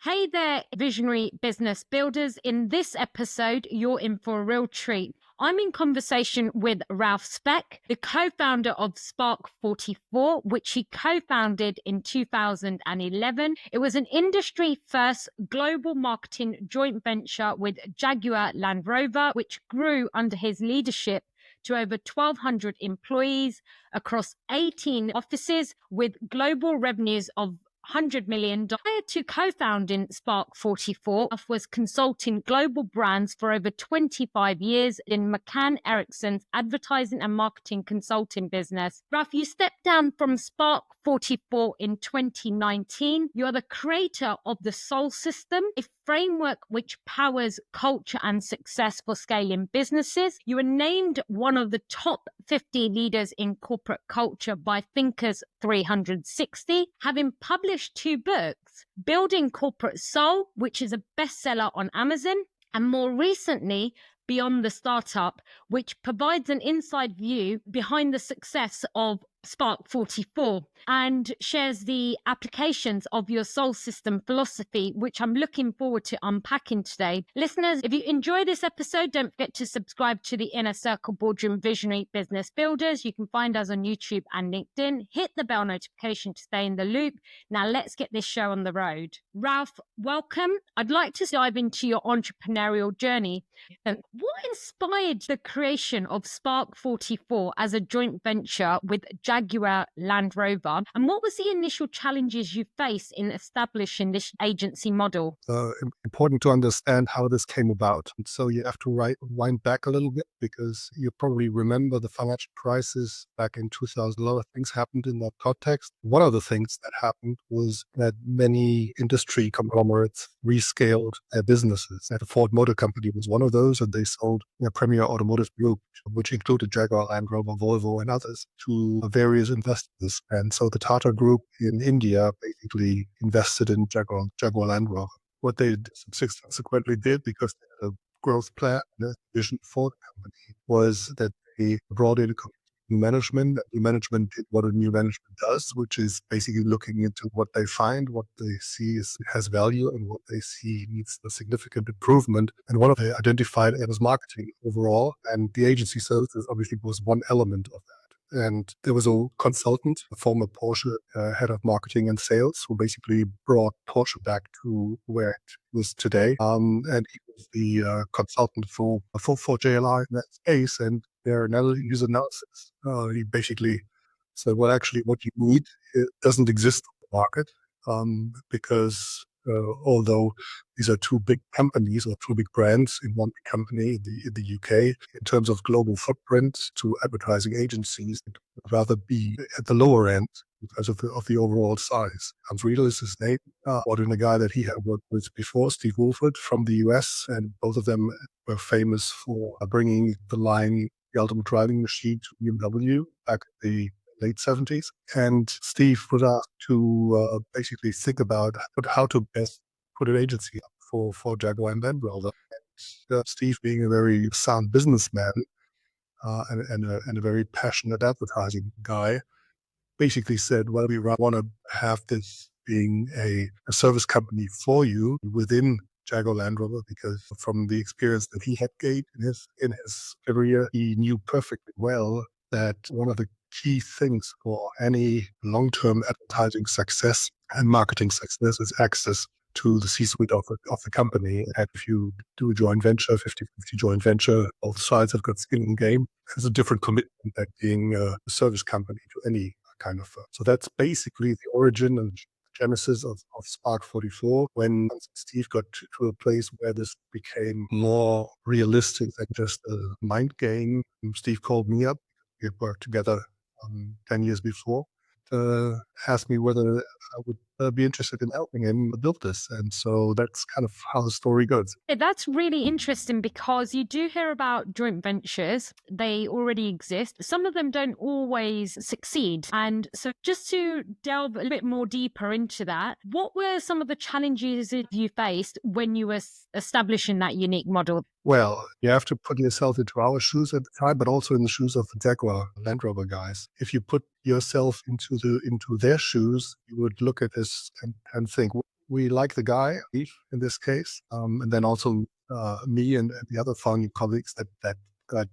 Hey there, visionary business builders. In this episode, you're in for a real treat. I'm in conversation with Ralf Specht, the co-founder of Spark 44, which he co-founded in 2011. It was an industry first global marketing joint venture with Jaguar Land Rover, which grew under his leadership to over 1,200 employees across 18 offices with global revenues of $100 million. Prior to co-founding Spark 44, Ralf was consulting global brands for over 25 years in McCann Erickson's advertising and marketing consulting business. Ralf, you stepped down from Spark 44 in 2019. You're the creator of the Soul System, a framework which powers culture and success for scaling businesses. You were named one of the top 50 leaders in corporate culture by Thinkers 360, having published two books, Building Corporate Soul, which is a bestseller on Amazon, and more recently, Beyond the Startup, which provides an inside view behind the success of Spark 44 and shares the applications of your soul system philosophy, which I'm looking forward to unpacking today. Listeners, if you enjoy this episode, don't forget to subscribe to the Inner Circle Boardroom Visionary Business Builders. You can find us on YouTube and LinkedIn. Hit the bell notification to stay in the loop. Now let's get this show on the road. Ralf, welcome. I'd like to dive into your entrepreneurial journey. What inspired the creation of Spark 44 as a joint venture with Jaguar Land Rover? And what was the initial challenges you faced in establishing this agency model? Important to understand how this came about. And so you have to wind back a little bit because you probably remember the financial crisis back in 2000. A lot of things happened in that context. One of the things that happened was that many industry conglomerates rescaled their businesses. And the Ford Motor Company was one of those, and they sold a Premier Automotive Group, which included Jaguar Land Rover, Volvo, and others, to various investors. And so the Tata Group in India basically invested in Jaguar Land Rover. What they subsequently did, because they had a growth plan and a vision for the company, was that they brought in new management. The management did what a new management does, which is basically looking into what they find, what they see has value, and what they see needs a significant improvement. And one of they identified as marketing overall, and the agency services obviously was one element of that. And there was a consultant, a former Porsche head of marketing and sales, who basically brought Porsche back to where it was today. And he was the consultant for JLR in that space, and their user analysis. He basically said, well, actually, what you need doesn't exist on the market because although these are two big companies or two big brands in one big company in the UK, in terms of global footprint to advertising agencies, it would rather be at the lower end because of the overall size. Hans Riedel is his name, or in a guy that he had worked with before, Steve Wolford from the US, and both of them were famous for bringing the line The Ultimate Driving Machine to BMW back in the late 70s. And Steve was asked to basically think about how to best put an agency up for Jaguar and Land Rover. And Steve, being a very sound businessman and a very passionate advertising guy, basically said, well, we want to have this being a service company for you within Jaguar Land Rover, because from the experience that he had gained in his career, he knew perfectly well that one of the key things for any long-term advertising success and marketing success is access to the C-suite of the company. And if you do a joint venture, 50-50 joint venture, both sides have got skin in the game. There's a different commitment than being a service company to any kind of firm. So that's basically the origin and genesis of Spark 44, when Steve got to a place where this became more realistic than just a mind game. Steve called me up. We had worked together 10 years before, asked me whether I would be interested in helping him build this. And so that's kind of how the story goes. That's really interesting because you do hear about joint ventures. They already exist. Some of them don't always succeed. And so just to delve a little bit more deeper into that, what were some of the challenges that you faced when you were establishing that unique model? Well, you have to put yourself into our shoes at the time, but also in the shoes of the Jaguar Land Rover guys. If you put yourself into their shoes, you would look at this and think, we like the guy, Steve, in this case, and then also me and the other founding colleagues that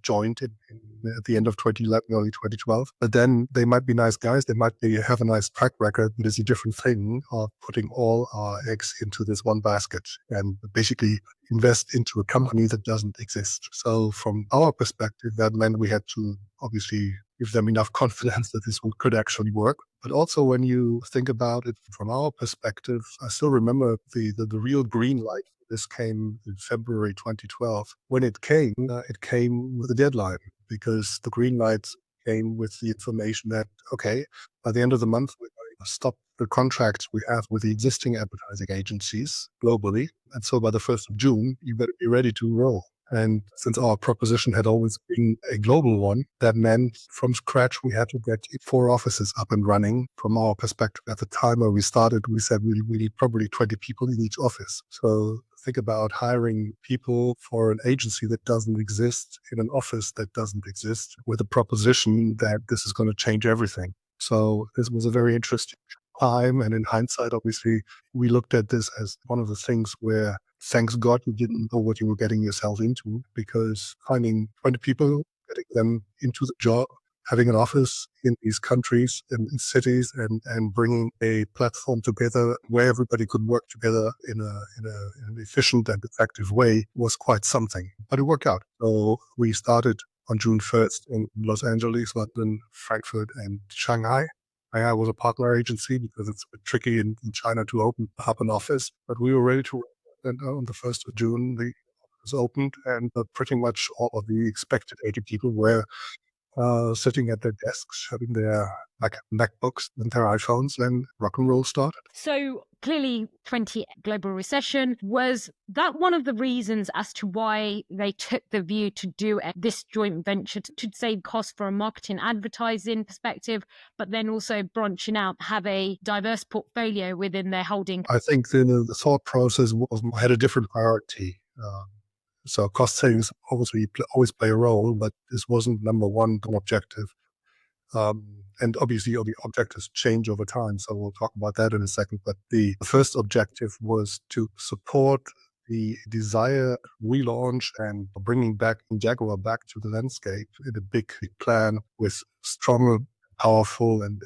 joined at the end of 2011, early 2012. But then they might be nice guys. They might have a nice track record. But it's a different thing of putting all our eggs into this one basket and basically invest into a company that doesn't exist. So from our perspective, that meant we had to obviously give them enough confidence that this could actually work. But also when you think about it from our perspective, I still remember the real green light. This came in February 2012. When it came with a deadline because the green light came with the information that, okay, by the end of the month, we're going to stop the contracts we have with the existing advertising agencies globally. And so by the 1st of June, you better be ready to roll. And since our proposition had always been a global one, that meant from scratch, we had to get 4 offices up and running. From our perspective, at the time where we started, we said we need probably 20 people in each office. So think about hiring people for an agency that doesn't exist in an office that doesn't exist with a proposition that this is going to change everything. So this was a very interesting time. And in hindsight, obviously, we looked at this as one of the things where, thanks God, you didn't know what you were getting yourself into, because finding 20 people, getting them into the job, having an office in these countries and in cities, and bringing a platform together where everybody could work together in an efficient and effective way was quite something. But it worked out. So we started on June 1st in Los Angeles, London, Frankfurt, and Shanghai. I was a partner agency because it's a bit tricky in China to open up an office, but we were ready to. And on the 1st of June, the office opened, and pretty much all of the expected 80 people were sitting at their desks, having their MacBooks and their iPhones, and rock and roll started. So clearly 20 global recession, was that one of the reasons as to why they took the view to do this joint venture to save costs from a marketing advertising perspective, but then also branching out, have a diverse portfolio within their holding? I think the thought process had a different priority. So cost savings obviously always play a role, but this wasn't number one objective. And obviously, all the objectives change over time. So we'll talk about that in a second. But the first objective was to support the desired relaunch and bringing back Jaguar back to the landscape in a big plan with stronger, powerful, and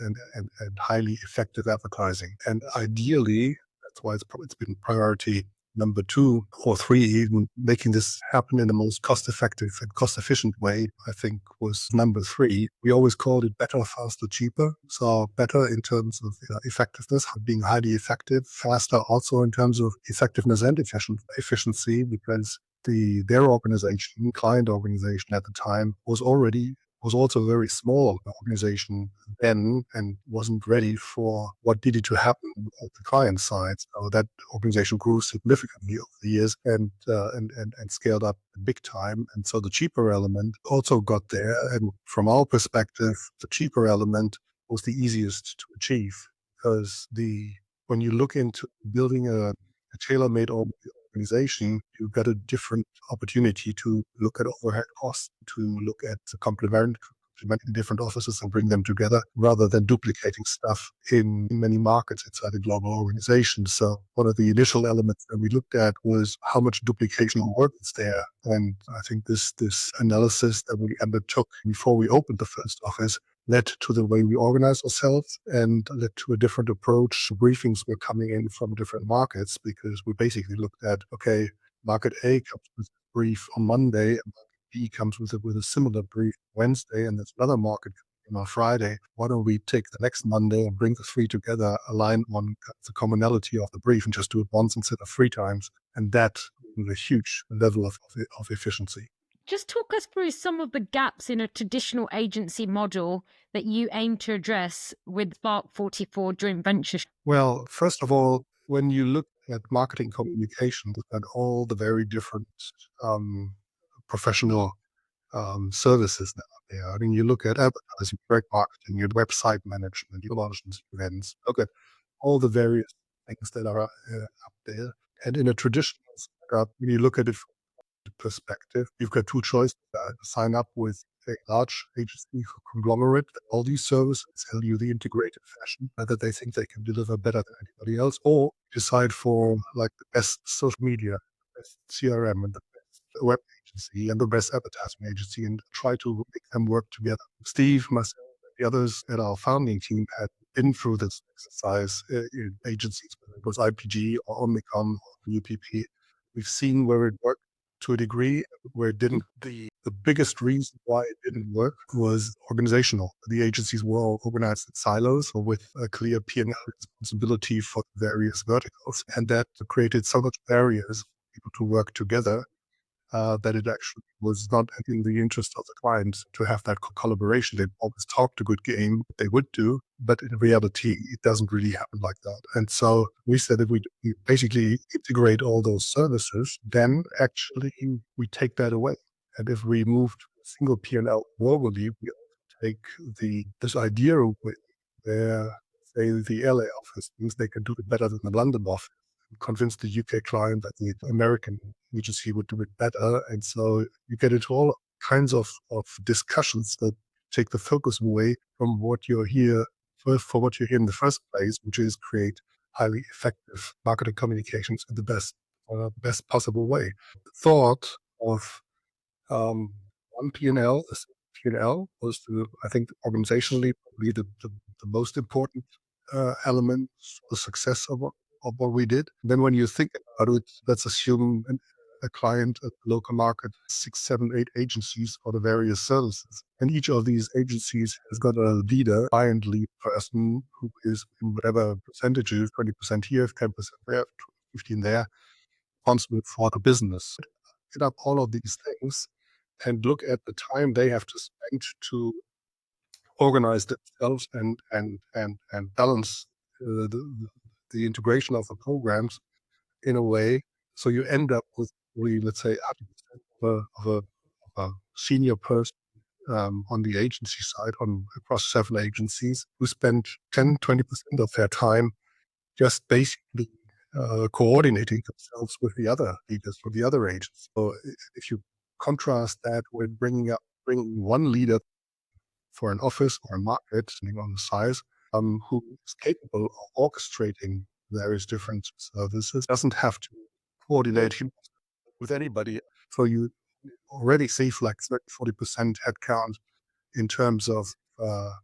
highly effective advertising. And ideally, that's why it's been priority number 2 or 3, even making this happen in the most cost-effective and cost-efficient way, I think was number 3. We always called it better, faster, cheaper. So better in terms of effectiveness, being highly effective, faster also in terms of effectiveness and efficiency, because their organization, client organization at the time, was also a very small organization then and wasn't ready for what needed to happen at the client side. So that organization grew significantly over the years and scaled up big time. And so the cheaper element also got there. And from our perspective, the cheaper element was the easiest to achieve, because when you look into building a tailor-made organization, you've got a different opportunity to look at overhead costs, to look at the complementing different offices and bring them together rather than duplicating stuff in many markets inside a global organization. So one of the initial elements that we looked at was how much duplication of work is there. And I think this analysis that we undertook before we opened the first office led to the way we organize ourselves and led to a different approach. Briefings were coming in from different markets because we basically looked at, okay, market A comes with a brief on Monday, and market B comes with a similar brief Wednesday, and there's another market on Friday. Why don't we take the next Monday and bring the 3 together, align on the commonality of the brief, and just do it once instead of 3 times? And that was a huge level of efficiency. Just talk us through some of the gaps in a traditional agency model that you aim to address with Spark 44 joint venture. Well, first of all, when you look at marketing communications and all the very different professional services that are there, I mean, you look at advertising, direct marketing, your website management, your launches, events, look at all the various things that are up there. And in a traditional setup, when you look at it from the perspective, you've got 2 choices. Sign up with a large agency conglomerate, all these services tell you the integrated fashion that they think they can deliver better than anybody else, or decide for like the best social media, the best CRM, and the best web agency and the best advertising agency, and try to make them work together. Steve, myself, and the others at our founding team had been through this exercise in agencies, whether it was IPG or Omnicom or UPP. We've seen where it worked to a degree, where it didn't. The biggest reason why it didn't work was organizational. The agencies were all organized in silos or with a clear P&L responsibility for various verticals. And that created so much barriers for people to work together that it actually was not in the interest of the clients to have that collaboration. They always talked a good game, they would do, but in reality, it doesn't really happen like that. And so we said if we basically integrate all those services, then actually we take that away. And if we move to a single P&L globally, we also take this idea away where, say, the LA office thinks they can do it better than the London office, convince the UK client that the American agency would do it better. And so you get into all kinds of discussions that take the focus away from what you're here for what you're here in the first place, which is create highly effective marketing communications in the best possible way. The thought of one P&L, a single P&L, was I think, organizationally, probably the most important element for the success of what we did. Then when you think about it, let's assume a client at the local market, 6, 7, 8 agencies for the various services. And each of these agencies has got a leader, client lead person who is in whatever percentages, 20% here, 10% there, 15 there, responsible for the business. Get up all of these things and look at the time they have to spend to organize themselves and balance the integration of the programs in a way. So you end up with really, let's say, 80% of a senior person on the agency side, across 7 agencies, who spend 10-20% of their time just basically coordinating themselves with the other leaders from the other agents. So if you contrast that with bringing one leader for an office or a market, depending on the size, who is capable of orchestrating various different services, doesn't have to coordinate him with anybody. So you already save like 30-40% headcount in terms of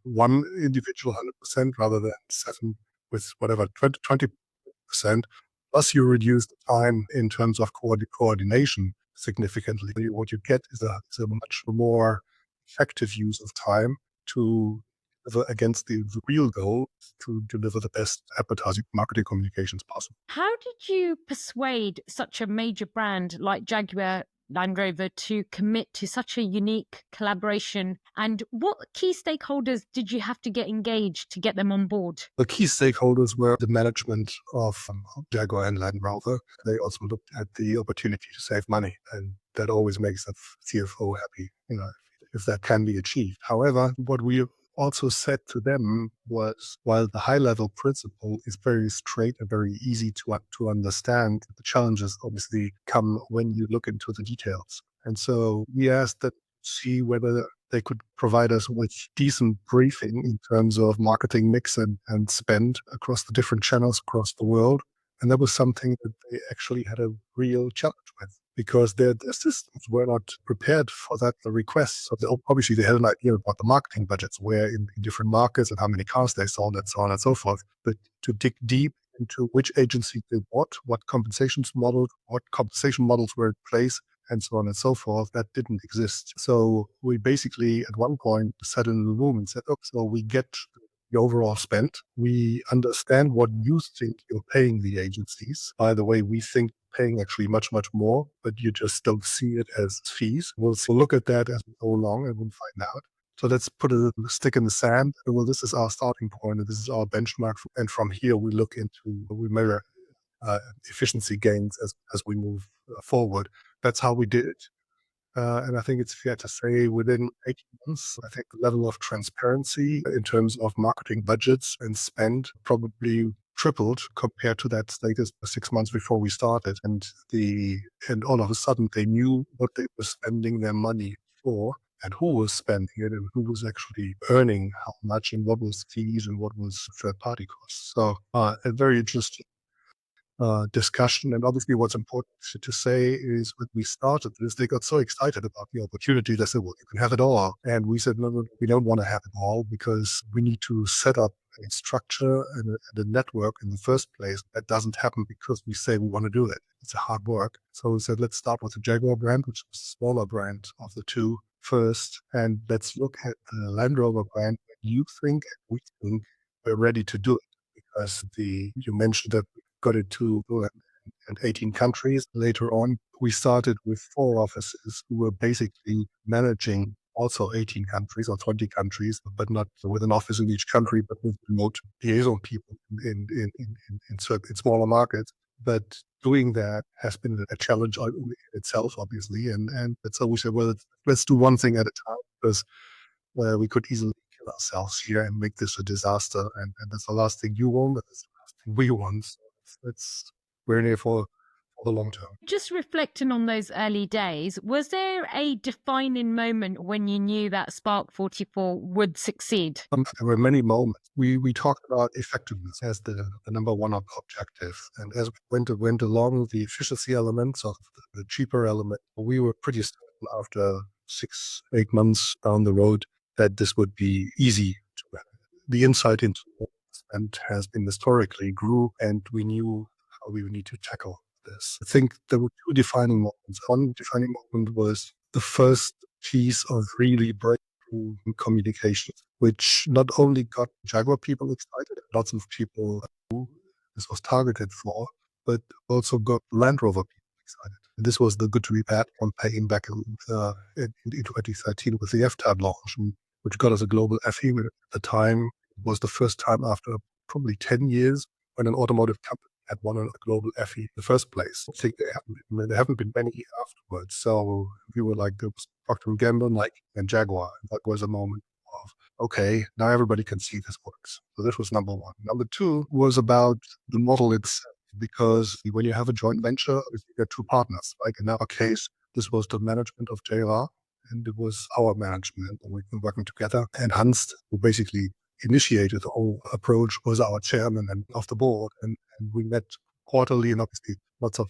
one individual 100% rather than 7 with whatever 20%. Plus you reduce the time in terms of coordination significantly. What you get is a much more effective use of time to deliver against the real goal, to deliver the best advertising marketing communications possible. How did you persuade such a major brand like Jaguar Land Rover to commit to such a unique collaboration? And what key stakeholders did you have to get engaged to get them on board? The key stakeholders were the management of Jaguar and Land Rover. They also looked at the opportunity to save money, and that always makes a CFO happy, if that can be achieved. However, what we also said to them was, while the high-level principle is very straight and very easy to understand, the challenges obviously come when you look into the details. And so we asked them to see whether they could provide us with decent briefing in terms of marketing mix and spend across the different channels across the world. And that was something that they actually had a real challenge with, because their systems were not prepared for that request. So obviously they had an idea about the marketing budgets, where in different markets and how many cars they sold and so on and so forth. But to dig deep into which agency did what compensation models were in place, and so on and so forth, that didn't exist. So we basically at one point sat in the room and said, "Oh, so we get the overall spend. We understand what you think you're paying the agencies. By the way, we think paying actually much, much more, but you just don't see it as fees. We'll look at that as we go along and we'll find out. So let's put a stick in the sand. Well, this is our starting point and this is our benchmark. And from here, we measure efficiency gains as we move forward." That's how we did it. And I think it's fair to say within 18 months, I think the level of transparency in terms of marketing budgets and spend probably tripled compared to that status 6 months before we started. And all of a sudden they knew what they were spending their money for. and who was spending it and who was actually earning how much and what was fees and what was third party costs. So a very interesting discussion. And obviously what's important to say is when we started this, they got so excited about the opportunity. They said, well, you can have it all. And we said, no, no, we don't want to have it all because we need to set up a structure and a network in the first place. That doesn't happen because we say we want to do it. It's a hard work. So we said, let's start with the Jaguar brand, which is the smaller brand of the two first. And let's look at the Land Rover brand. You think and we think we're ready to do it because you mentioned that got it to 18 countries. Later on, we started with 4 offices who were basically managing also 18 countries or 20 countries, but not with an office in each country, but with remote liaison people in smaller markets. But doing that has been a challenge in itself, obviously. And that's how we said, well, let's do one thing at a time because we could easily kill ourselves here and make this a disaster. And that's the last thing you want, but that's the last thing we want. So we're in here for the long term. Just reflecting on those early days, was there a defining moment when you knew that Spark 44 would succeed? There were many moments. We talked about effectiveness as the number one objective. And as we went along the efficiency elements of the cheaper element, we were pretty certain after 6-8 months down the road that this would be easy to manage. The insight into and has been historically grew, and we knew how we would need to tackle this. I think there were 2 defining moments. One defining moment was the first piece of really breakthrough communication, which not only got Jaguar people excited, lots of people who this was targeted for, but also got Land Rover people excited. And this was the Good to Be Bad campaign back in 2013 with the F-Type launch, which got us a global FE. At the time, it was the first time after probably 10 years when an automotive company had won a global FE in the first place. I think there haven't been many afterwards. So we were like, there was Procter & Gamble, Nike, and Jaguar. And that was a moment of, okay, now everybody can see this works. So this was number one. Number two was about the model itself, because when you have a joint venture, you get 2 partners. Like in our case, this was the management of JLR, and it was our management, and we've been working together. And Hans, who basically initiated the whole approach, was our chairman and of the board, and we met quarterly, and obviously lots of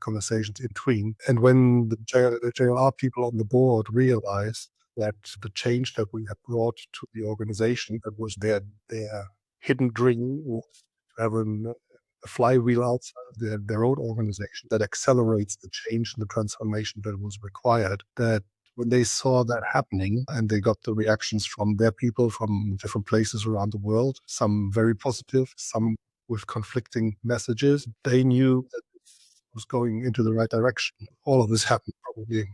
conversations in between. And when the JLR people on the board realized that the change that we had brought to the organization, that was their hidden dream, was to have a flywheel outside their own organization that accelerates the change and the transformation that was required, that when they saw that happening and they got the reactions from their people from different places around the world, some very positive, some with conflicting messages, they knew that it was going into the right direction. All of this happened probably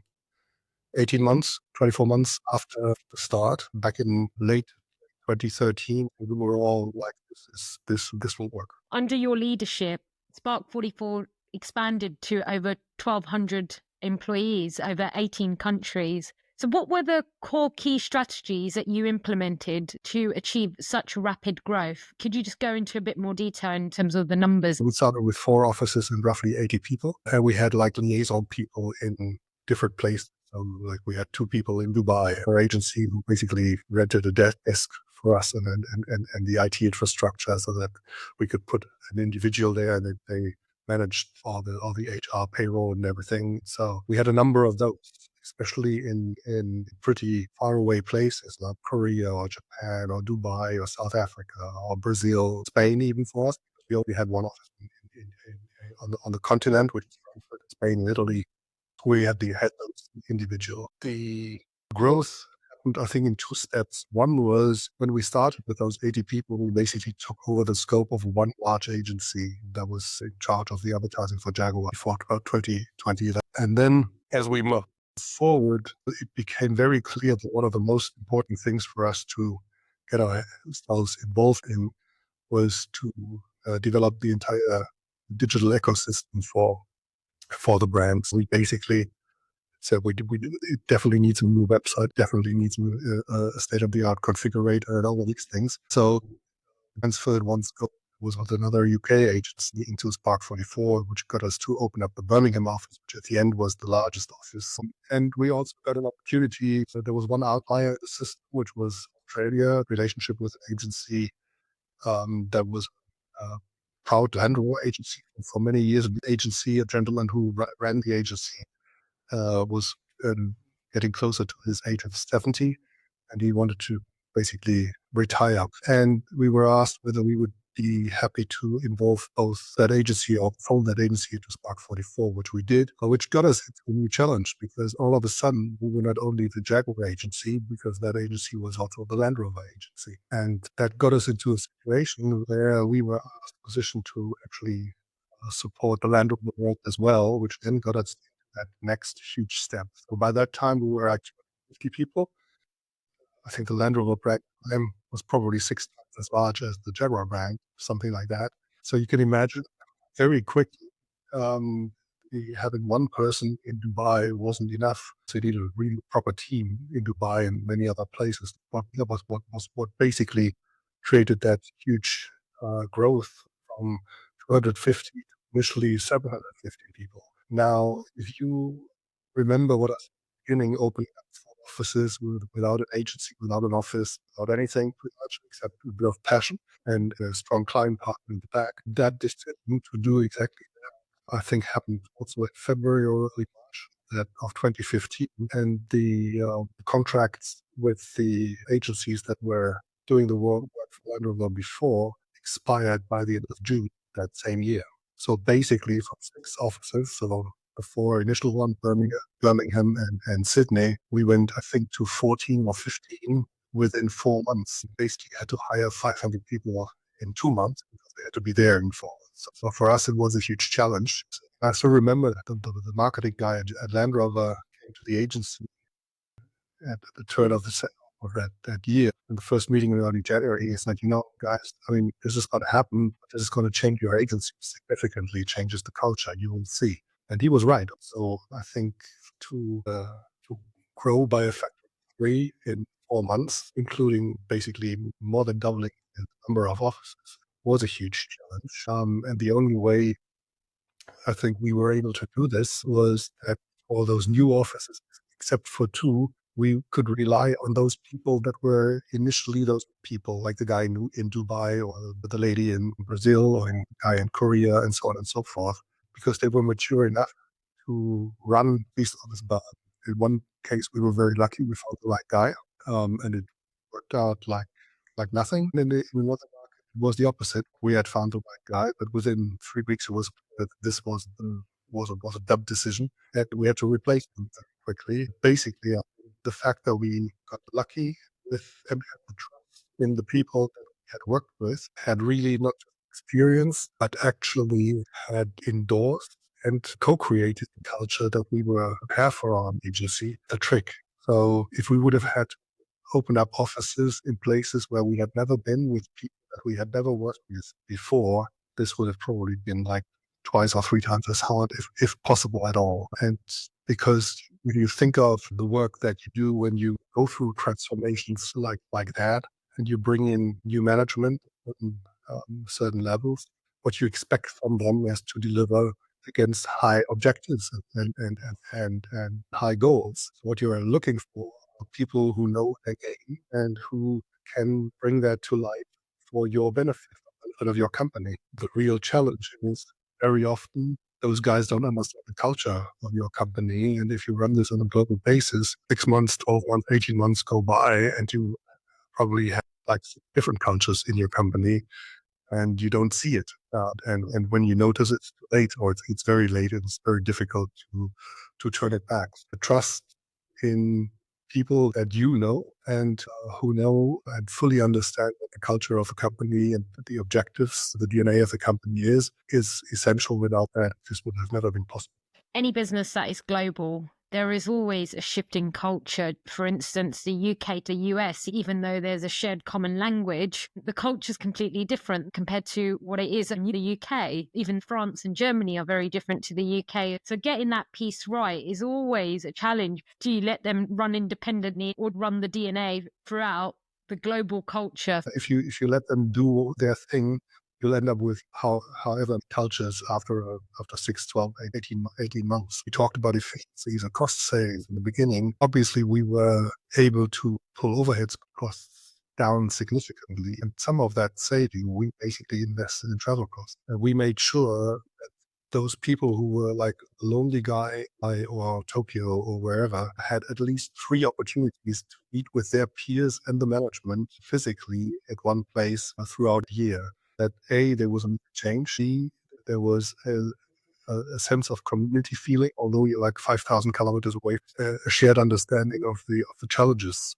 18 months, 24 months after the start, back in late 2013. We were all like, this will work. Under your leadership, Spark 44 expanded to over 1,200 employees over 18 countries. So what were the core key strategies that you implemented to achieve such rapid growth? Could you just go into a bit more detail in terms of the numbers? We started with 4 offices and roughly 80 people. And we had like liaison people in different places. So like we had 2 people in Dubai, our agency who basically rented a desk for us and the IT infrastructure so that we could put an individual there and they managed all the HR payroll and everything. So we had a number of those, especially in pretty faraway places like Korea or Japan or Dubai or South Africa or Brazil, Spain even for us. We only had 1 office on the continent, which is Frankfurt, Spain, and Italy. We had those individual. The growth happened, I think, in 2 steps. One was when we started with those 80 people, we basically took over the scope of 1 large agency that was in charge of the advertising for Jaguar before 2020. And then as we moved forward, it became very clear that one of the most important things for us to get ourselves involved in was to develop the entire digital ecosystem for the brands. We basically said it definitely needs a new website, definitely needs a state-of-the-art configurator and all of these things. So transferred one scope was with another UK agency into Spark 44, which got us to open up the Birmingham office, which at the end was the largest office. And we also got an opportunity. So there was one outlier in the system, which was Australia, relationship with an agency that was uh, proud Land Rover agency for many years. The agency, a gentleman who ran the agency, was getting closer to his age of 70, and he wanted to basically retire. And we were asked whether we would be happy to involve both that agency or fold that agency into Spark 44, which we did, which got us into a new challenge because all of a sudden we were not only the Jaguar agency, because that agency was also the Land Rover agency. And that got us into a situation where we were asked position to actually support the Land Rover world as well, which then got us that next huge step. So by that time, we were actually 50 people. I think the Land Rover brand was probably 6 times as large as the Jaguar brand, something like that. So you can imagine very quickly, um, having one person in Dubai wasn't enough. So you needed a really proper team in Dubai and many other places. But that was what basically created that huge growth from 250 to initially 750 people. Now, if you remember what I said at the beginning, opening up offices without an agency, without an office, without anything, pretty much, except a bit of passion and a strong client partner in the back. That decision to do exactly that, I think, happened also in February or early March of 2015. And the contracts with the agencies that were doing the work for Land Rover before expired by the end of June that same year. So basically, from 6 offices, so the 4 initial ones, Birmingham and Sydney, we went, I think, to 14 or 15 within 4 months. Basically, had to hire 500 people in 2 months because they had to be there in 4 months. So for us, it was a huge challenge. I still remember that the marketing guy at Land Rover came to the agency at the turn of that year. In the first meeting in early January, he said, guys, I mean, this is going to happen. This is going to change your agency significantly, changes the culture. You will see. And he was right. So I think to grow by a factor of 3 in 4 months, including basically more than doubling the number of offices, was a huge challenge. And the only way I think we were able to do this was that all those new offices, except for 2, we could rely on those people that were initially those people, like the guy in Dubai or the lady in Brazil or the guy in Korea and so on and so forth, because they were mature enough to run these offices. But in one case, we were very lucky. We found the right guy, and it worked out like nothing. And in another market, it was the opposite. We had found the right guy, but within 3 weeks, it was that this was a dumb decision, and we had to replace them very quickly. Basically, the fact that we got lucky with and had the trust in the people that we had worked with, had really not just experience, but actually had endorsed and co-created the culture that we were have for our agency, the trick. So if we would have had open up offices in places where we had never been with people that we had never worked with before, this would have probably been like twice or 3 times as hard, if possible at all. And because when you think of the work that you do when you go through transformations like that, and you bring in new management at certain levels, what you expect from them is to deliver against high objectives and high goals. So what you are looking for are people who know their game and who can bring that to life for your benefit and of your company. The real challenge is very often those guys don't understand the culture of your company. And if you run this on a global basis, 6 months, 12 months, 18 months go by, and you probably have like different cultures in your company and you don't see it. And when you notice it's too late or it's very late, it's very difficult to turn it back. The trust in people that you know and who know and fully understand what the culture of a company and the objectives, the DNA of the company is essential. Without that, this would have never been possible. Any business that is global, there is always a shifting culture. For instance, the UK to US, even though there's a shared common language, the culture is completely different compared to what it is in the UK. Even France and Germany are very different to the UK. So getting that piece right is always a challenge. Do you let them run independently or run the DNA throughout the global culture? If you let them do their thing, you'll end up with however cultures after 6, 12, 18 months. We talked about efficiencies and cost savings in the beginning. Obviously, we were able to pull overheads costs down significantly. And some of that saving, we basically invested in travel costs. And we made sure those people who were like a lonely guy or Tokyo or wherever had at least 3 opportunities to meet with their peers and the management physically at one place throughout the year. That A, there was a change. B, there was a sense of community feeling, although you're like 5,000 kilometers away, a shared understanding of the challenges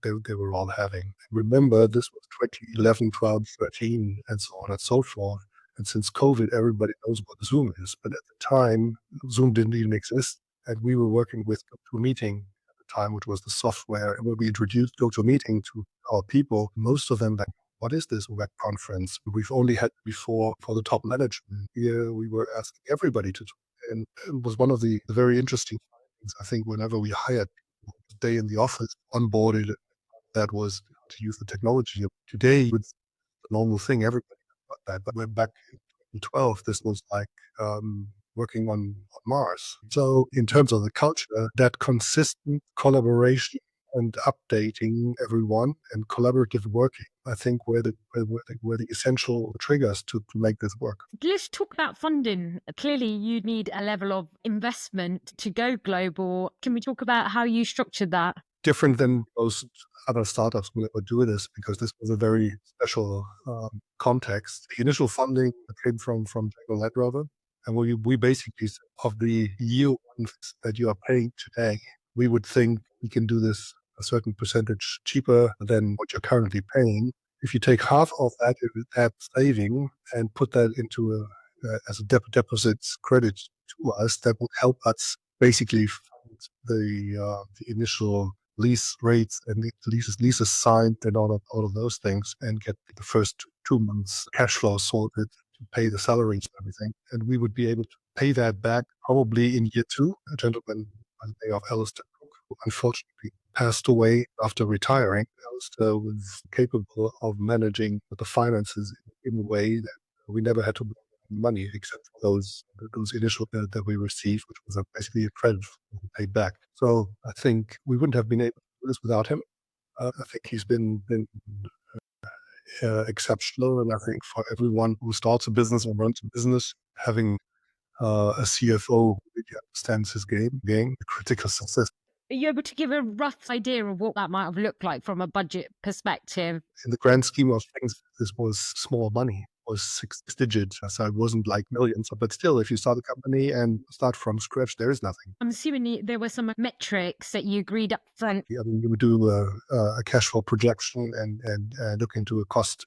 they were all having. Remember, this was 2011, 12, 13, and so on and so forth. And since COVID, everybody knows what Zoom is. But at the time, Zoom didn't even exist. And we were working with GoToMeeting at the time, which was the software. And when we introduced GoToMeeting to our people, most of them like, what is this web conference? We've only had before for the top management. Here we were asking everybody to do it. And it was one of the very interesting things, I think, whenever we hired people, stay in the office, onboarded, that was to use the technology. Today, it's a normal thing. Everybody got that. But when back in 2012, this was like working on Mars. So in terms of the culture, that consistent collaboration and updating everyone and collaborative working, I think were the essential triggers to make this work. Let's talk about funding. Clearly, you need a level of investment to go global. Can we talk about how you structured that? Different than most other startups will ever do this, because this was a very special context. The initial funding came from Jaguar Land Rover, and we basically said, of the year one that you are paying today, we would think we can do this a certain percentage cheaper than what you're currently paying. If you take half of that saving and put that into as a deposit credit to us, that would help us basically fund the initial lease rates and leases signed and all of those things, and get the first 2 months cash flow sorted to pay the salaries and everything. And we would be able to pay that back probably in year 2. A gentleman by the name of Alistair Cook, who unfortunately passed away after retiring. Alistair was capable of managing the finances in a way that we never had to borrow money except for those initial that we received, which was basically a credit paid back. So I think we wouldn't have been able to do this without him. I think he's been exceptional, and I think for everyone who starts a business or runs a business, having a CFO who really understands his game, the critical success. Are you able to give a rough idea of what that might have looked like from a budget perspective? In the grand scheme of things, this was small money. It was 6 digits, so it wasn't like millions. But still, if you start a company and start from scratch, there is nothing. I'm assuming there were some metrics that you agreed up front. I mean, you would do a cash flow projection and look into cost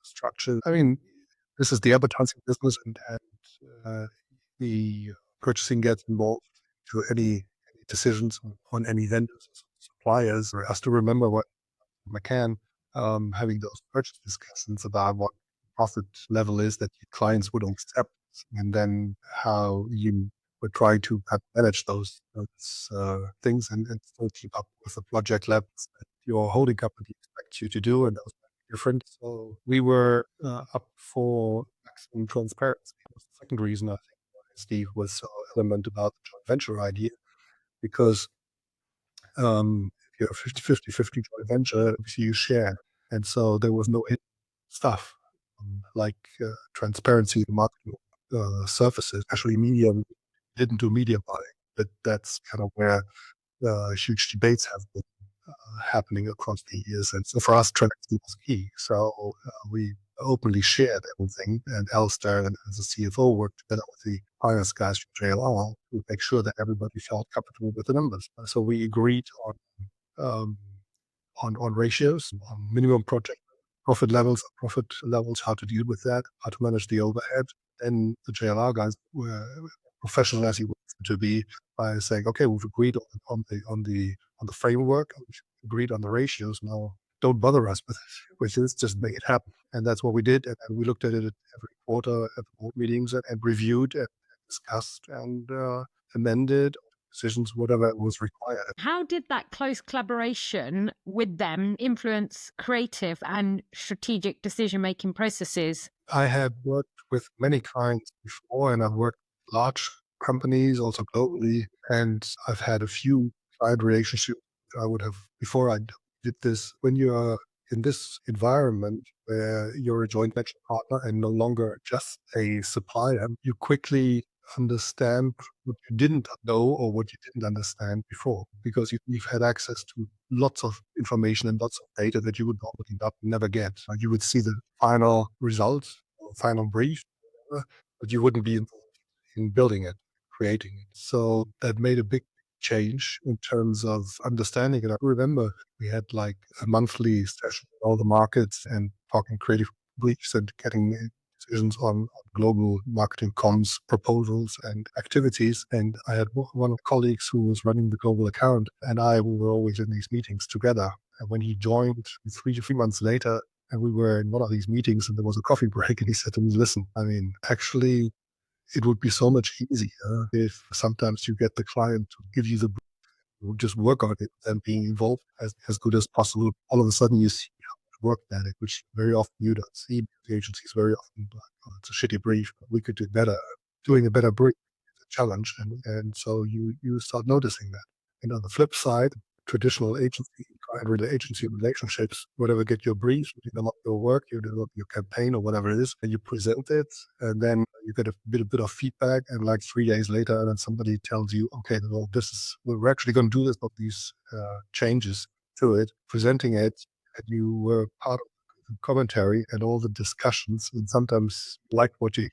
structure. I mean, this is the advertising business, and the purchasing gets involved to any decisions on any vendors or suppliers. Or has to remember what McCann, having those purchase discussions about what profit level is that your clients would accept, and then how you would try to manage those things and still keep up with the project levels that your holding company expects you to do, and those might be different. So we were up for maximum transparency. That was the second reason, I think, why Steve was so adamant about the joint venture idea, because if you're a 50-50 joint venture, obviously you share. And so there was no hidden stuff like transparency in marketing surfaces. Actually, media didn't do media buying, but that's kind of where huge debates have been happening across the years. And so for us, transparency was key. So we openly shared everything, and Alistair, and as a CFO, worked together with the finance guys from JLR to make sure that everybody felt comfortable with the numbers. So we agreed um, on ratios, on minimum project profit levels, how to deal with that, how to manage the overhead. Then the JLR guys were professional as he wants them to be, by saying, okay, we've agreed on the framework, we've agreed on the ratios. Now don't bother us with it, which is just make it happen. And that's what we did. And we looked at it every quarter at the board meetings and reviewed and discussed and amended, decisions, whatever was required. How did that close collaboration with them influence creative and strategic decision-making processes? I had worked with many clients before, and I've worked with large companies also globally, and I've had a few client relationships I would have before I did this. When you're in this environment where you're a joint venture partner and no longer just a supplier, you quickly understand what you didn't know or what you didn't understand before, because you've had access to lots of information and lots of data that you would normally never get. You would see the final results, or final brief, whatever, but you wouldn't be involved in building it, creating it. So that made a big change in terms of understanding it. I remember we had like a monthly session with all the markets and talking creative briefs and getting decisions on global marketing comms proposals and activities. And I had one of the colleagues who was running the global account, and I we were always in these meetings together. And when he joined 3 months later, and we were in one of these meetings and there was a coffee break, and he said to me, listen, I mean, actually, it would be so much easier if sometimes you get the client to give you the just work on it and being involved as good as possible. All of a sudden you see how much work at it, which very often you don't see. The agencies very often like, oh, it's a shitty brief, but we could do better. Doing a better brief is a challenge. And so you start noticing that. And on the flip side, traditional agency relationships, whatever, get your briefs, you develop your work, you develop your campaign or whatever it is, and you present it, and then you get a bit of feedback, and like 3 days later, then somebody tells you, okay, well, we're actually going to do this, of these changes to it, presenting it, and you were part of the commentary and all the discussions, and sometimes like what you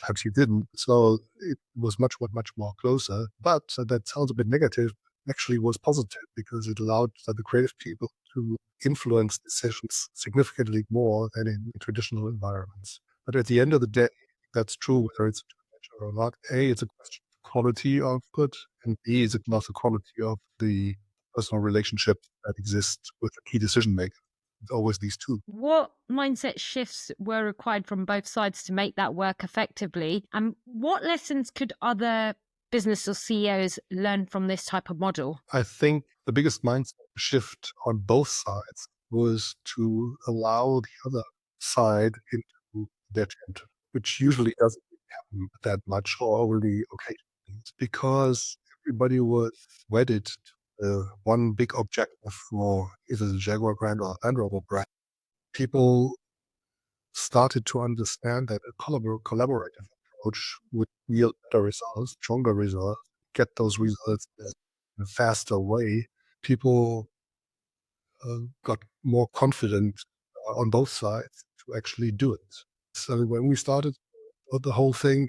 perhaps you didn't. So it was much more closer. But that sounds a bit negative, actually was positive, because it allowed the creative people to influence decisions significantly more than in traditional environments. But at the end of the day, that's true whether it's a joint venture or not. A, it's a question of quality of good, and B, is it not the quality of the personal relationship that exists with the key decision maker. It's always these two. What mindset shifts were required from both sides to make that work effectively? And what lessons could other business or CEOs learn from this type of model? I think the biggest mindset shift on both sides was to allow the other side into their tent, which usually doesn't happen that much or only occasionally, because everybody was wedded to one big objective for either the Jaguar brand or Land Rover brand. People started to understand that a collaborative approach would yield better results, stronger results, get those results in a faster way. People got more confident on both sides to actually do it. So when we started the whole thing,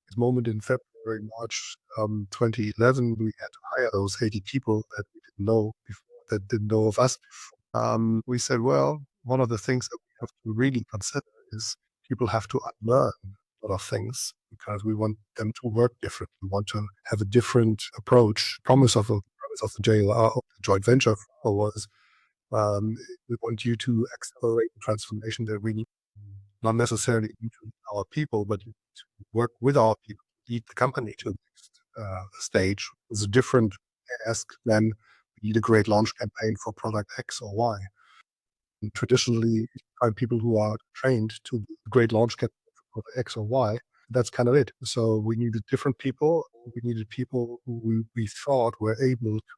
this moment in February, March 2011, we had to hire those 80 people that we didn't know before, that didn't know of us before. We said, well, one of the things that we have to really consider is people have to unlearn a lot of things, because we want them to work different. We want to have a different approach. Promise of the JLR, of the joint venture, was um, we want you to accelerate the transformation that we need, not necessarily into our people, but to work with our people, lead the company to the next stage. It's a different ask than we need a great launch campaign for product X or Y. And traditionally, you find people who are trained to do a great launch campaign for product X or Y. That's kind of it. So we needed different people. We needed people who we thought were able to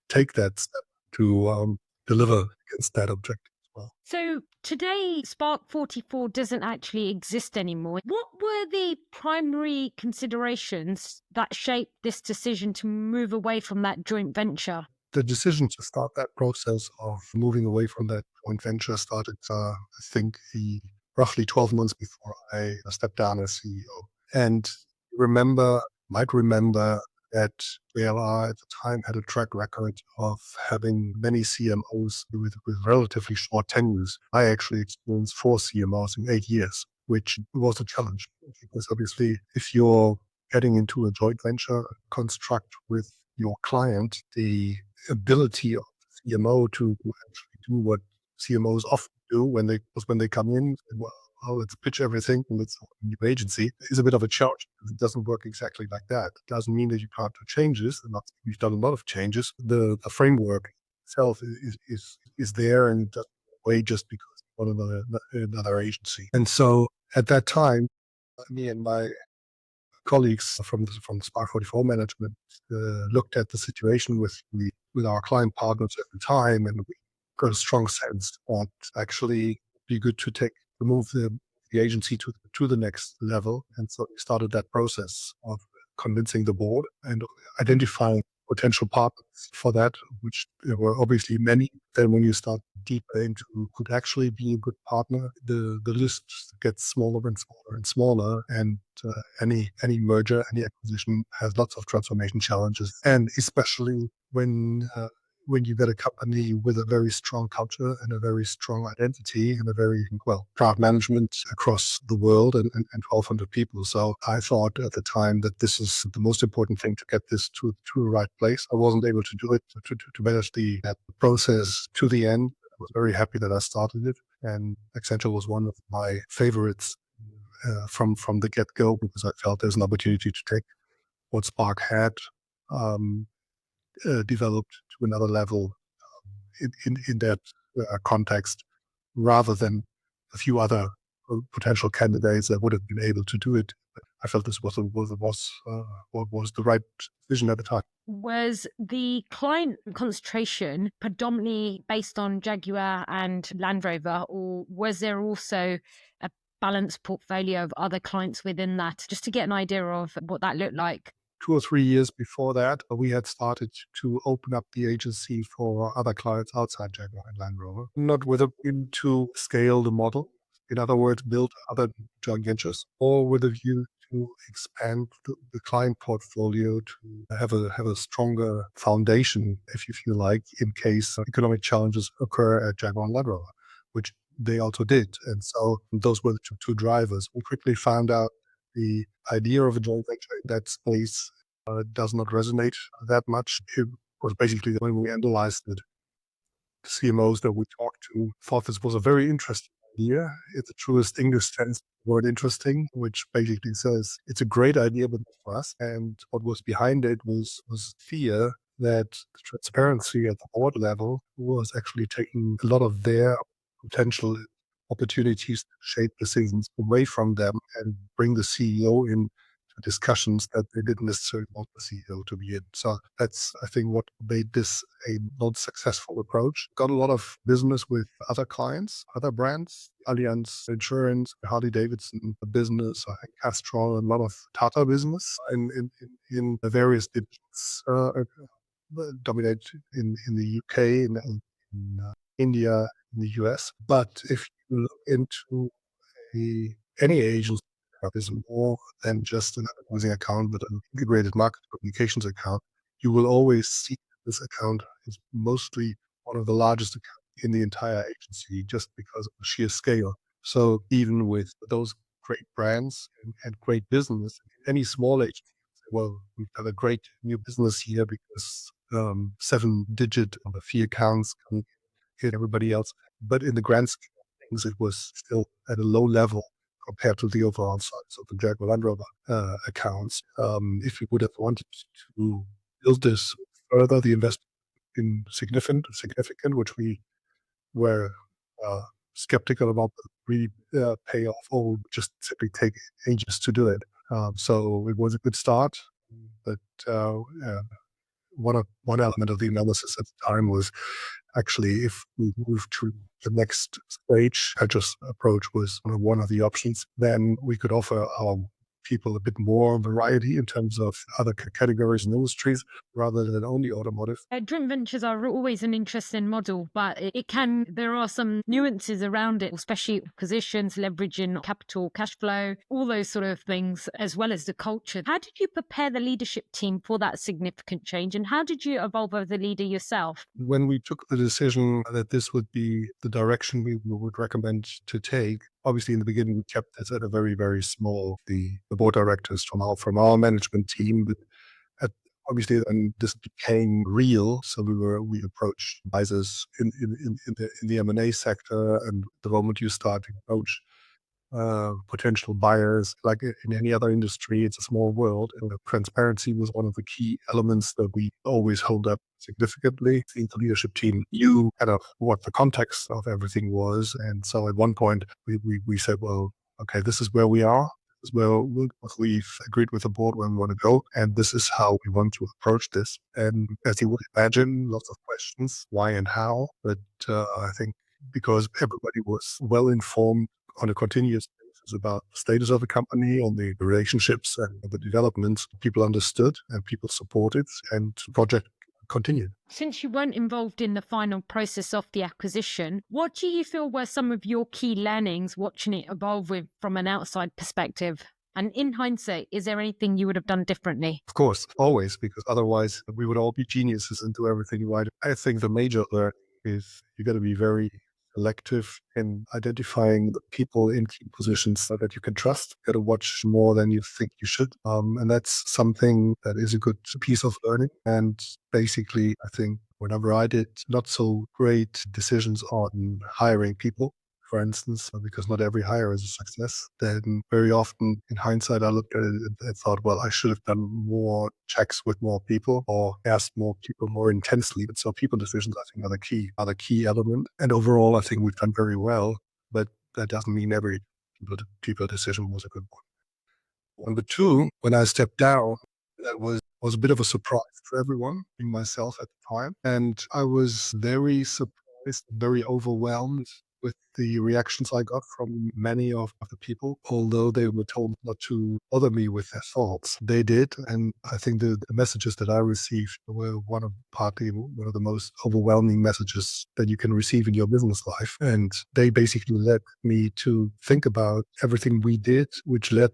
take that step to deliver against that objective as well. So today, Spark 44 doesn't actually exist anymore. What were the primary considerations that shaped this decision to move away from that joint venture? The decision to start that process of moving away from that joint venture started, I think, roughly 12 months before I stepped down as CEO. And might remember that JLR at the time had a track record of having many CMOs with relatively short tenures. I actually experienced 4 CMOs in 8 years, which was a challenge, because obviously if you're getting into a joint venture construct with your client, the ability of the CMO to actually do what CMOs often do when they come in, well, oh, let's pitch everything, let's open a new agency, is a bit of a challenge. It doesn't work exactly like that. It doesn't mean that you can't do changes. And we've done a lot of changes. The framework itself is there, and it doesn't go away just because one another agency. And so at that time, me and my colleagues from the Spark 44 management looked at the situation with our client partners at the time, and we got a strong sense that actually it'd be good to move the agency to the next level. And so we started that process of convincing the board and identifying potential partners for that, which there were obviously many. Then when you start deeper into who could actually be a good partner, the list gets smaller and smaller and smaller. And any merger, any acquisition has lots of transformation challenges, and especially when you get a company with a very strong culture and a very strong identity and a very, well, proud management across the world and 1,200 people. So I thought at the time that this is the most important thing to get this to the right place. I wasn't able to do it, to manage that process to the end. I was very happy that I started it. And Accenture was one of my favorites from the get-go, because I felt there's an opportunity to take what Spark had um, developed to another level in that context, rather than a few other potential candidates that would have been able to do it. I felt this was the right decision at the time. Was the client concentration predominantly based on Jaguar and Land Rover, or was there also a balanced portfolio of other clients within that? Just to get an idea of what that looked like. 2 or 3 years before that, we had started to open up the agency for other clients outside Jaguar and Land Rover, not with a view to scale the model. In other words, build other joint ventures, or with a view to expand the client portfolio to have a stronger foundation, if you like, in case economic challenges occur at Jaguar and Land Rover, which they also did. And so those were the two drivers. We quickly found out the idea of a joint venture in that space does not resonate that much. It was basically when we analyzed it, the CMOs that we talked to thought this was a very interesting idea. It's the truest English sense of the word interesting, which basically says it's a great idea, but not for us. And what was behind it was fear that the transparency at the board level was actually taking a lot of their potential opportunities to shape decisions away from them and bring the CEO in to discussions that they didn't necessarily want the CEO to be in. So that's, I think, what made this a not successful approach. Got a lot of business with other clients, other brands, Allianz Insurance, Harley Davidson business, I think Castrol, a lot of Tata business in the various divisions, dominate in the UK, in India, in the US. But if you look into any agency that is more than just an advertising account, but an integrated market communications account, you will always see this account is mostly one of the largest accounts in the entire agency, just because of the sheer scale. So even with those great brands and great business, any small agency, well, we've got a great new business here because 7-digit of the fee accounts can hit everybody else. But in the grand scheme of things, it was still at a low level compared to the overall size of the Jaguar Land Rover accounts. If we would have wanted to build this further, the investment in significant, which we were skeptical about the really payoff, or would just simply take ages to do it. So it was a good start, but one element of the analysis at the time was actually, if we move to the next stage, Edge's approach was one of the options, then we could offer our people a bit more variety in terms of other categories and industries rather than only automotive. Joint ventures are always an interesting model, but there are some nuances around it, especially acquisitions, leveraging capital, cash flow, all those sort of things, as well as the culture. How did you prepare the leadership team for that significant change? And how did you evolve as a leader yourself? When we took the decision that this would be the direction we would recommend to take, obviously in the beginning we kept this at a very, very small, the board directors from our management team, but obviously, and this became real. So we approached advisors in the M&A sector, and the moment you start to approach potential buyers. Like in any other industry, it's a small world, and transparency was one of the key elements that we always hold up significantly. The leadership team knew kind of what the context of everything was, and so at one point we said, well, okay, this is where we are. This is where we've agreed with the board where we want to go, and this is how we want to approach this. And as you would imagine, lots of questions, why and how. But I think because everybody was well informed on a continuous basis about the status of the company, on the relationships and the developments, people understood and people supported, and the project continued. Since you weren't involved in the final process of the acquisition, what do you feel were some of your key learnings watching it evolve with from an outside perspective? And in hindsight, is there anything you would have done differently? Of course, always, because otherwise we would all be geniuses and do everything right. I think the major learning is you got to be very selective in identifying the people in key positions so that you can trust. You got to watch more than you think you should. And that's something that is a good piece of learning. And basically, I think whenever I did not so great decisions on hiring people, for instance, because not every hire is a success, then very often in hindsight, I looked at it and thought, well, I should have done more checks with more people or asked more people more intensely. And so people decisions, I think, are the key element. And overall, I think we've done very well, but that doesn't mean every people decision was a good one. Number two, when I stepped down, that was a bit of a surprise for everyone, being myself at the time. And I was very surprised, very overwhelmed with the reactions I got from many of the people, although they were told not to bother me with their thoughts. They did. And I think the messages that I received were partly one of the most overwhelming messages that you can receive in your business life. And they basically led me to think about everything we did, which led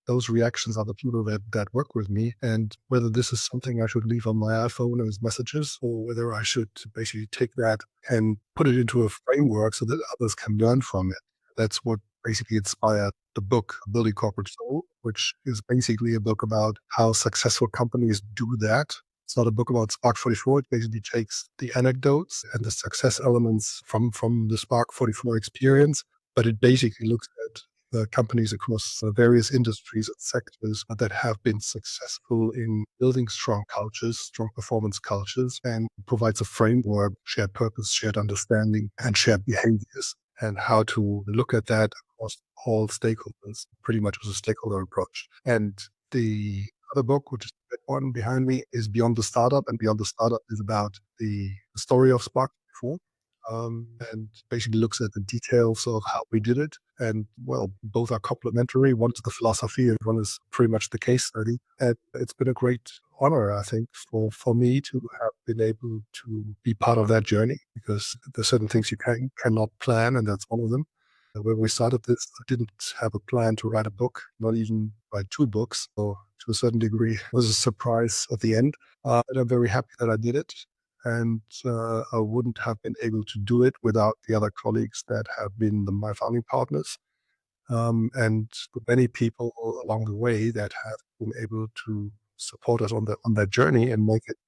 those reactions are the people that work with me, and whether this is something I should leave on my iPhone as messages or whether I should basically take that and put it into a framework so that others can learn from it. That's what basically inspired the book Building Corporate Soul, which is basically a book about how successful companies do that. It's not a book about Spark 44. It basically takes the anecdotes and the success elements from the Spark 44 experience, but it basically looks at companies across various industries and sectors that have been successful in building strong cultures, strong performance cultures, and provides a framework, shared purpose, shared understanding, and shared behaviors, and how to look at that across all stakeholders, pretty much as a stakeholder approach. And the other book, which is the one behind me, is Beyond the Startup, and Beyond the Startup is about the story of Spark 4. And basically looks at the details of how we did it. And well, both are complementary. One is the philosophy and one is pretty much the case study. And it's been a great honor, I think, for me to have been able to be part of that journey, because there's certain things you cannot plan, and that's one of them. When we started this, I didn't have a plan to write a book, not even write two books. So to a certain degree, it was a surprise at the end. And I'm very happy that I did it. And I wouldn't have been able to do it without the other colleagues that have been my founding partners, and many people along the way that have been able to support us on that journey and make it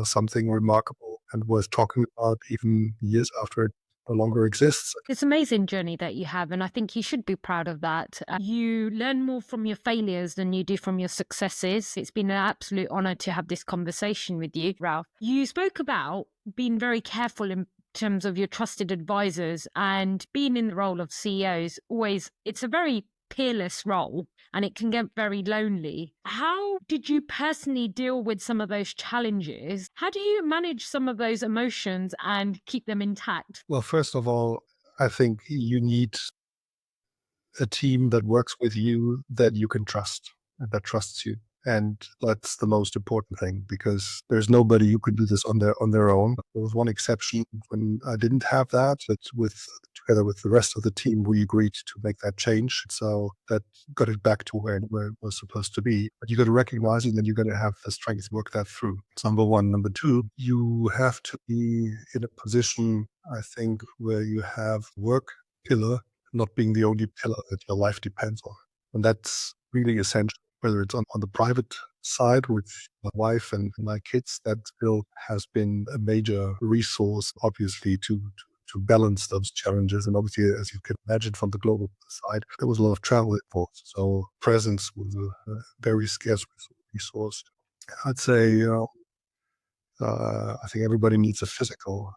something remarkable and worth talking about even years after it no longer exists. It's an amazing journey that you have, and I think you should be proud of that. You learn more from your failures than you do from your successes. It's been an absolute honor to have this conversation with you, Ralf. You spoke about being very careful in terms of your trusted advisors and being in the role of CEOs. Always, it's a very peerless role and it can get very lonely. How did you personally deal with some of those challenges? How do you manage some of those emotions and keep them intact? Well, first of all, I think you need a team that works with you that you can trust and that trusts you. And that's the most important thing, because there's nobody who could do this on their own. There was one exception when I didn't have that, but together with the rest of the team, we agreed to make that change. So that got it back to where it was supposed to be. But you got to recognize it, and you got to have the strength to work that through. It's number one. Number two, you have to be in a position, I think, where you have work pillar not being the only pillar that your life depends on. And that's really essential, whether it's on the private side with my wife and my kids. That still has been a major resource, obviously, to balance those challenges. And obviously, as you can imagine from the global side, there was a lot of travel involved. So presence was a very scarce resource. I'd say, I think everybody needs a physical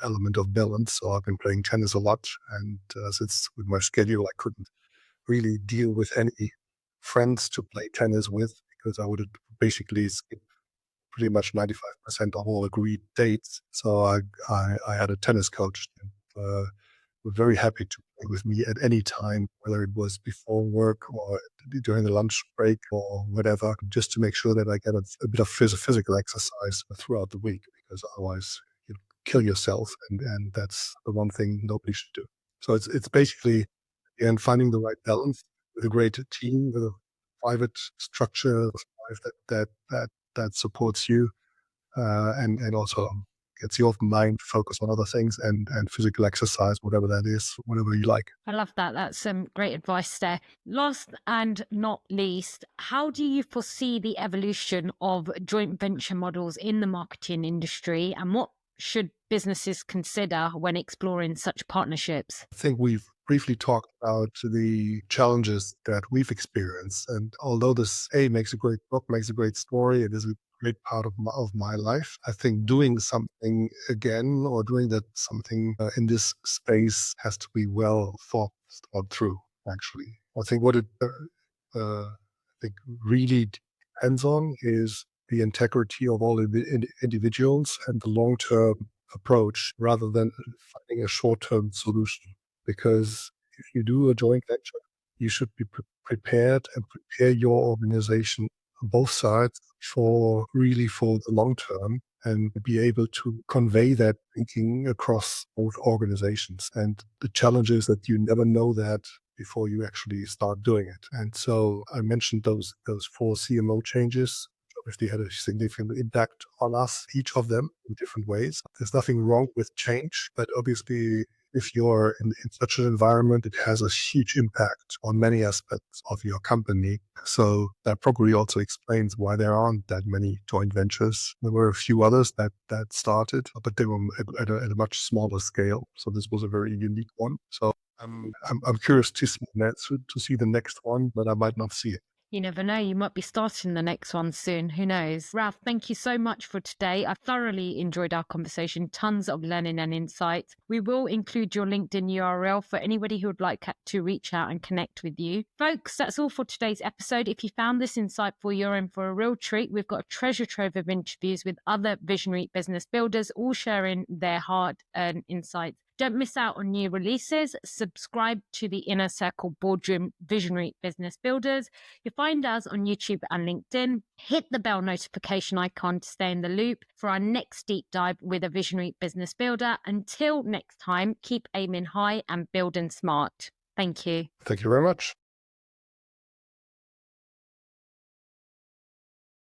element of balance. So I've been playing tennis a lot, and since with my schedule, I couldn't really deal with any friends to play tennis with because I would basically skip pretty much 95% of all agreed dates. So I had a tennis coach. And, were very happy to play with me at any time, whether it was before work or during the lunch break or whatever, just to make sure that I get a bit of physical exercise throughout the week, because otherwise you kill yourself, and that's the one thing nobody should do. So it's basically, again, finding the right balance with a great team, with a private structure that supports you, and also gets you off mind, focus on other things, and physical exercise, whatever that is, whatever you like. I love that. That's some great advice there. Last and not least, how do you foresee the evolution of joint venture models in the marketing industry, and what should businesses consider when exploring such partnerships? I think we've briefly talked about the challenges that we've experienced. And although this makes a great book, makes a great story, it is a great part of my life. I think doing something again, or doing that something in this space, has to be well thought through, actually. I think what it I think really depends on is the integrity of all individuals and the long-term approach, rather than finding a short-term solution. Because if you do a joint venture, you should be prepared and prepare your organization on both sides for the long term, and be able to convey that thinking across both organizations. And the challenge is that you never know that before you actually start doing it. And so I mentioned those four CMO changes. Obviously had a significant impact on us, each of them in different ways. There's nothing wrong with change, but obviously if you're in such an environment, it has a huge impact on many aspects of your company. So that probably also explains why there aren't that many joint ventures. There were a few others that started, but they were at a much smaller scale. So this was a very unique one. So I'm curious to see the next one, but I might not see it. You never know, you might be starting the next one soon. Who knows? Ralf, thank you so much for today. I thoroughly enjoyed our conversation, tons of learning and insight. We will include your LinkedIn URL for anybody who would like to reach out and connect with you. Folks, that's all for today's episode. If you found this insightful, you're in for a real treat. We've got a treasure trove of interviews with other visionary business builders, all sharing their hard-earned insights. Don't miss out on new releases. Subscribe to the Inner Circle Boardroom Visionary Business Builders. You'll find us on YouTube and LinkedIn. Hit the bell notification icon to stay in the loop for our next deep dive with a visionary business builder. Until next time, keep aiming high and building smart. Thank you. Thank you very much.